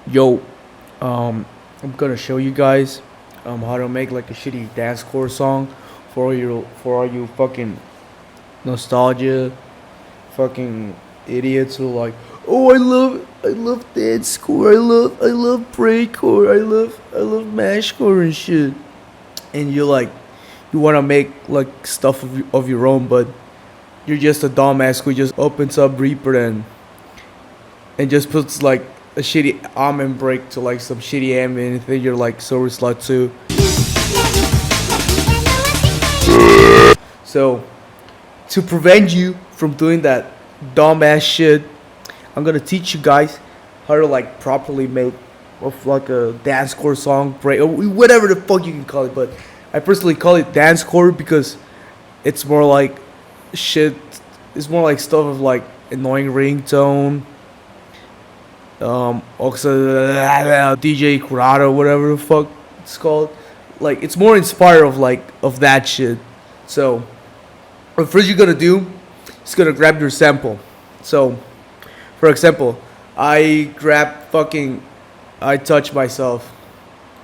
Yo, I'm gonna show you guys how to make like a shitty dancecore song for all you fucking nostalgia fucking idiots who are like, oh, I love dancecore, I love breakcore, I love mashcore and shit, and you wanna make like stuff of your own, but you're just a dumbass who just opens up Reaper and just puts like a shitty almond break to like some shitty ambient and think you're like Sour Slut too. So to prevent you from doing that dumbass shit, I'm gonna teach you guys how to like properly make of like a dancecore song break or whatever the fuck you can call it. But I personally call it dancecore because it's more like shit. It's more like stuff of like annoying ringtone, also DJ Curado, whatever the fuck it's called. Like it's more inspired of like of that shit. So what first you're gonna do is gonna grab your sample. So for example, I touch myself.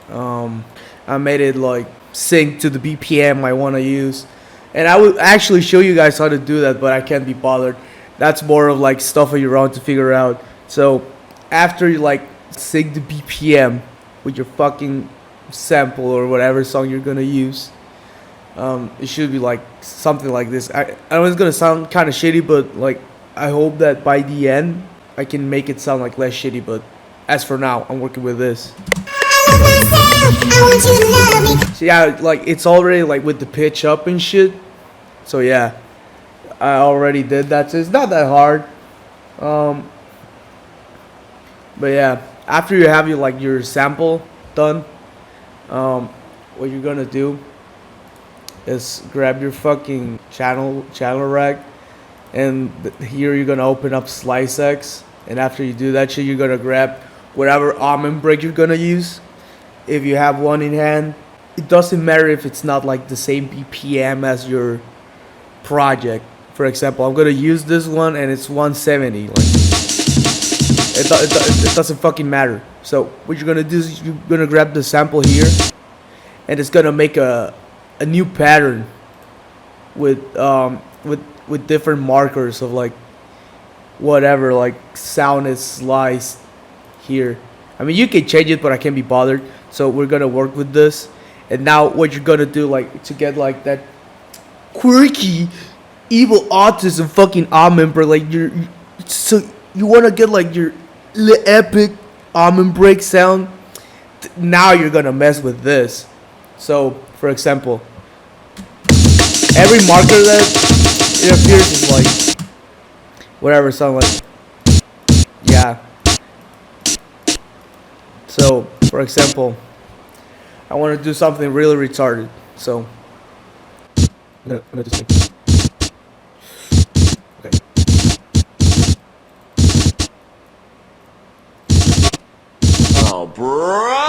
I made it like sync to the BPM I want to use, and I would actually show you guys how to do that, but I can't be bothered. That's more of like stuff of your own to figure out. So after you like sync the BPM with your fucking sample or whatever song you're gonna use, it should be like something like this. I know it's gonna sound kind of shitty, but like I hope that by the end I can make it sound like less shitty. But as for now, I'm working with this. So yeah, like it's already like with the pitch up and shit. So yeah, I already did that. So it's not that hard. But yeah, after you have your sample done, what you're gonna do is grab your fucking channel rack, and here you're gonna open up SliceX, and after you do that shit, you're gonna grab whatever almond break you're gonna use. If you have one in hand, it doesn't matter if it's not like the same BPM as your project. For example, I'm gonna use this one and it's 170. Like it doesn't fucking matter. So what you're gonna do is you're gonna grab the sample here, and it's gonna make a new pattern with different markers of like whatever like sound is sliced here. I mean, you can change it, but I can't be bothered. So we're gonna work with this. And now what you're gonna do, like, to get like that quirky evil autism fucking almond break, like so you wanna get like your epic almond break sound. Now you're gonna mess with this. So for example, every marker that it appears is like whatever sound like, yeah. So for example, I want to do something really retarded. So I'm gonna just think. Okay. Oh, bro.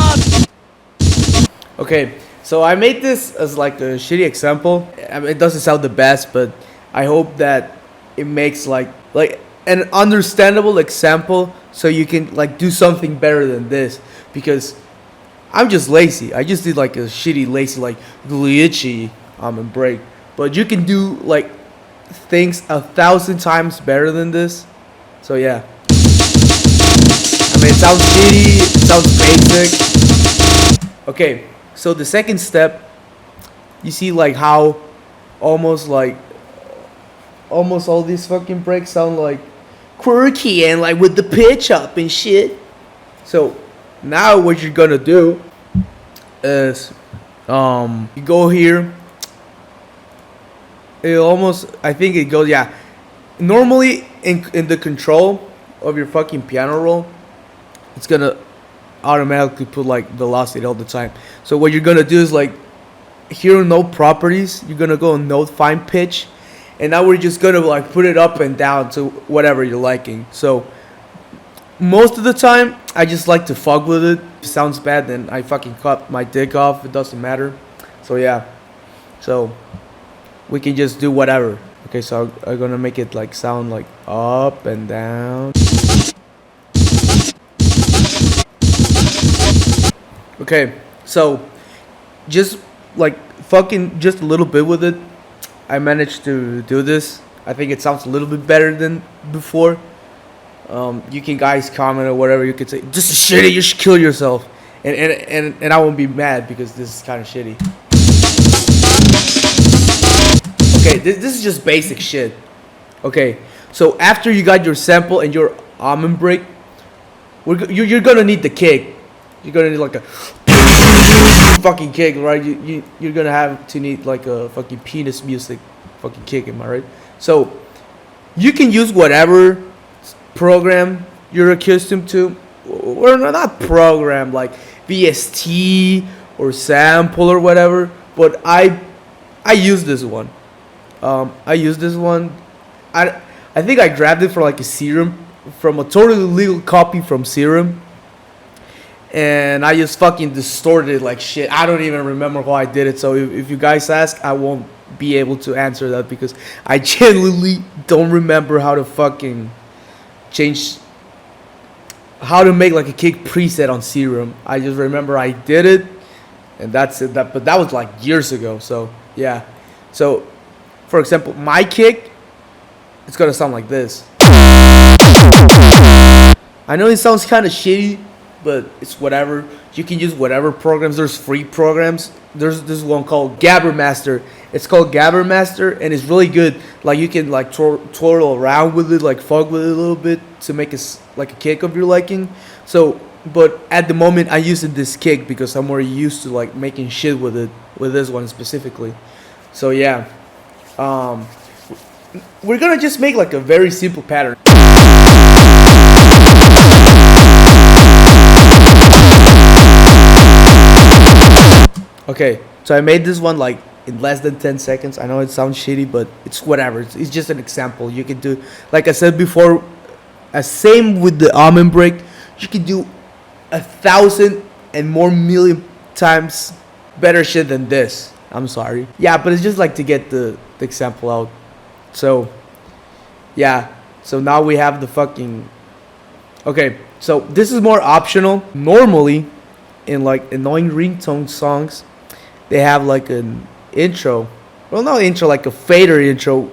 Okay, so I made this as like a shitty example. I mean, it doesn't sound the best, but I hope that it makes like an understandable example, so you can like do something better than this. Because I'm just lazy. I just did like a shitty, lazy, like glitchy almond break. But you can do like things 1,000 times better than this. So yeah. I mean, it sounds shitty. It sounds basic. Okay. So the second step, you see like how almost all these fucking breaks sound like quirky and like with the pitch up and shit. So now what you're gonna do is you go here. It almost, I think it goes, yeah. Normally in the control of your fucking piano roll, it's gonna automatically put like velocity all the time. So what you're gonna do is like here in note properties, you're gonna go and note find pitch, and now we're just gonna like put it up and down to whatever you're liking. So most of the time I just like to fuck with it. If it sounds bad, then I fucking cut my dick off. It doesn't matter. So yeah, so we can just do whatever. Okay, so I'm gonna make it like sound like up and down. Okay, so just like fucking just a little bit with it, I managed to do this. I think it sounds a little bit better than before. You can guys comment or whatever. You could say this is shitty. You should kill yourself, and I won't be mad because this is kind of shitty. Okay, this is just basic shit. Okay, so after you got your sample and your almond break, you're gonna need the kick. You're gonna need like a fucking kick, right? You're gonna have to need like a fucking penis music fucking kick, am I right? So you can use whatever program you're accustomed to, or not program like VST or sample or whatever. But I use this one. I use this one. I think I grabbed it for like a serum from a totally legal copy from Serum, and I just fucking distorted it like shit. I don't even remember how I did it. So if you guys ask, I won't be able to answer that because I genuinely don't remember how to fucking change, how to make like a kick preset on Serum. I just remember I did it, and that's it. But that was like years ago. So yeah. So for example, my kick, it's gonna sound like this. I know it sounds kind of shitty, but it's whatever. You can use whatever programs. There's free programs. There's this one called Gabbermaster. It's called Gabbermaster, and it's really good. Like you can like twirl around with it, like fuck with it a little bit to make it like a kick of your liking. So, but at the moment I'm using this kick because I'm more used to like making shit with it, with this one specifically. So yeah, we're gonna just make like a very simple pattern. Okay, so I made this one like in less than 10 seconds. I know it sounds shitty, but it's whatever. It's just an example. You can do, like I said before, same with the almond break. You can do 1,000 and more million times better shit than this. I'm sorry. Yeah, but it's just like to get the example out. So, yeah. So now we have the fucking... Okay, so this is more optional. Normally, in like annoying ringtone songs, they have like an intro. Well, not intro, like a fader intro.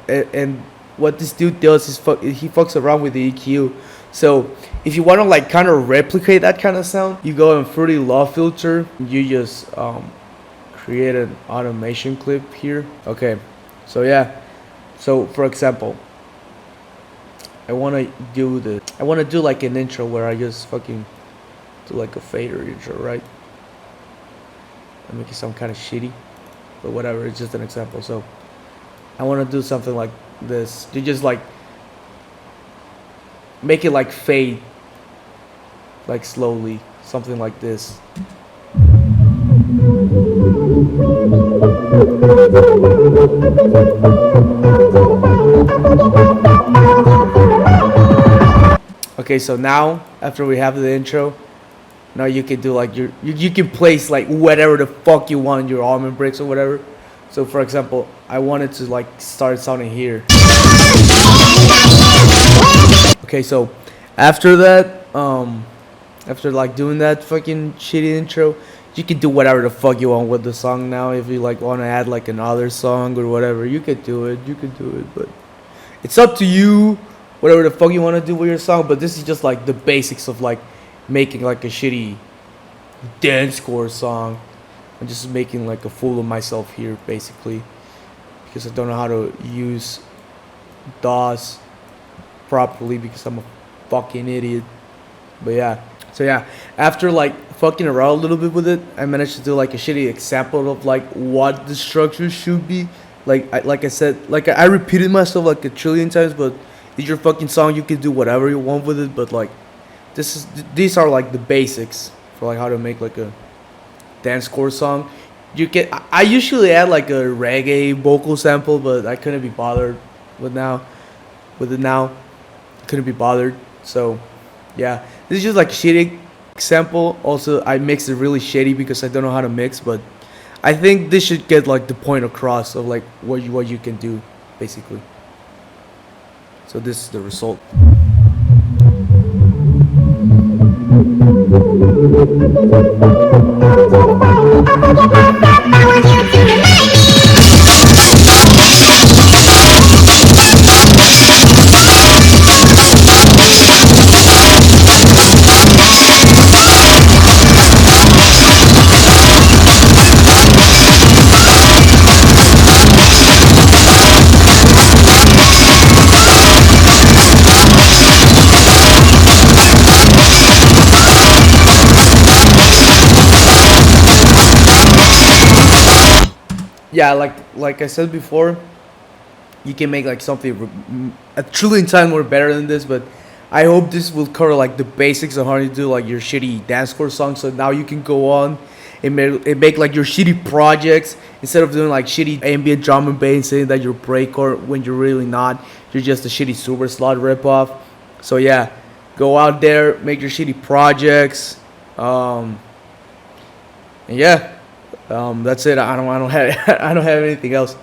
And what this dude does is he fucks around with the EQ. So if you want to like kind of replicate that kind of sound, you go in Fruity Law Filter. You just create an automation clip here. Okay, so yeah. So for example, I want to do like an intro where I just fucking do like a fader intro, right? I make it sound kind of shitty, but whatever. It's just an example. So I want to do something like this. You just like make it like fade, like slowly, something like this. Okay, so now after we have the intro, now you can do like you can place like whatever the fuck you want in your almond breaks or whatever. So for example, I wanted to like start sounding here. Okay, so after that, after like doing that fucking shitty intro, you can do whatever the fuck you want with the song now. If you like want to add like another song or whatever, you could do it. You could do it, but it's up to you. Whatever the fuck you want to do with your song. But this is just like the basics of like making like a shitty dancecore song. I'm just making like a fool of myself here, basically, because I don't know how to use DAWs properly because I'm a fucking idiot. But yeah, so yeah, after like fucking around a little bit with it, I managed to do like a shitty example of like what the structure should be. Like I said, like I repeated myself like a trillion times, but it's your fucking song. You can do whatever you want with it. But like these are like the basics for like how to make like a dancecore song. You can I usually add like a reggae vocal sample, but I couldn't be bothered with it now. Couldn't be bothered. So yeah, this is just like a shitty example. Also, I mixed it really shitty because I don't know how to mix, but I think this should get like the point across of like what you can do basically. So So this is the result. Yeah, like I said before, you can make like something a trillion times more better than this. But I hope this will cover like the basics of how to do like your shitty dancecore songs. So now you can go on and make like your shitty projects instead of doing like shitty ambient drum and bass, saying that you're breakcore when you're really not. You're just a shitty super slot ripoff. So yeah, go out there, make your shitty projects. And yeah, that's it. I don't have I don't have anything else.